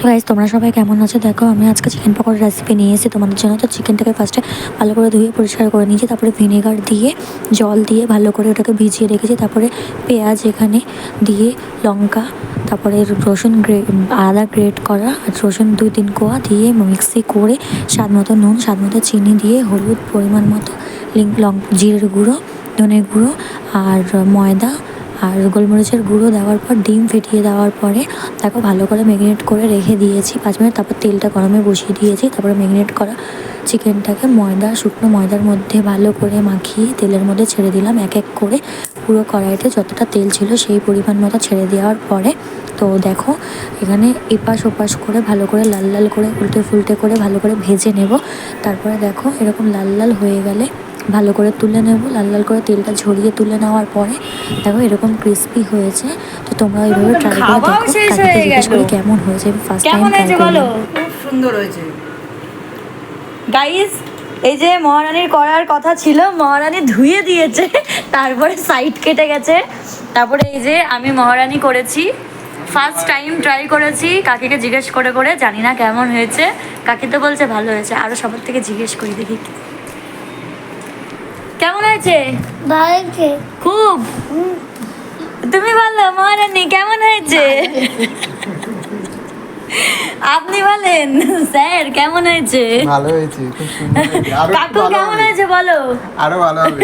Guys তোমরা সবাই কেমন আছো? দেখো আমি আজকে চিকেন পকোড়ার রেসিপি নিয়ে এসেছি তোমাদের জন্য। তো চিকেনটাকে ফার্স্টে ভালো করে ধুয়ে পরিষ্কার করে নিয়েছি, তারপরে ভিনেগার দিয়ে জল দিয়ে ভালো করে ওটাকে ভিজিয়ে রেখেছি। তারপরে পেঁয়াজ এখানে দিয়ে লঙ্কা, তারপরে রসুন আদা গ্রেট করা আর রসুন 2-3 কোয়া দিয়ে মিক্সি করে স্বাদ মতো নুন, স্বাদ মতো চিনি দিয়ে হলুদ পরিমাণ মতো, জিরের গুঁড়ো, ধনের গুঁড়ো আর ময়দা আর গোলমরিচের গুঁড়ো দেওয়ার পর ডিম ফেটিয়ে দেওয়ার পরে তাকে ভালো করে ম্যারিনেট করে রেখে দিয়েছি 5 মিনিট। তারপর তেলটা গরমে বসিয়ে দিয়েছি, তারপরে ম্যারিনেট করা চিকেনটাকে শুকনো ময়দার মধ্যে ভালো করে মাখিয়ে তেলের মধ্যে ছেড়ে দিলাম এক এক করে। পুরো কড়াইতে যতটা তেল ছিল সেই পরিমাণ মতো ছেড়ে দেওয়ার পরে তো দেখো এখানে এপাশ ওপাশ করে ভালো করে লাল লাল করে উল্টে করে ভালো করে ভেজে নেব। তারপরে দেখো এরকম লাল লাল হয়ে গেলে ভালো করে তুলে নেব। লাল লাল করে তেলটা ঝরিয়ে তুলে নেওয়ার পরে দেখো এরকম ক্রিস্পি হয়েছে। তো তোমরা এইভাবে ট্রাই করে দেখো। কাকিকে জিজ্ঞেস করি কেমন হয়েছে, আমি ফার্স্ট টাইম ট্রাই করলাম। খুব সুন্দর হয়েছে গাইস। এই যে মহারানীর করার কথা ছিল, মহারানী ধুয়ে দিয়েছে, তারপরে সাইড কেটে গেছে। তারপরে এই যে আমি মহারানী করেছি, ফার্স্ট টাইম ট্রাই করেছি। কাকিকে জিজ্ঞেস করে জানি না কেমন হয়েছে, কাকি তো বলছে ভালো হয়েছে। আরও সবার থেকে জিজ্ঞেস করি দেখি কেমন হয়েছে। খুব। তুমি বলো মহারানী কেমন হয়েছে? আপনি বলেন স্যার কেমন হয়েছে? ভালো হয়েছে, খুব সুন্দর হয়েছে। কাকু কেমন হয়েছে বলো? আরো ভালো হবে।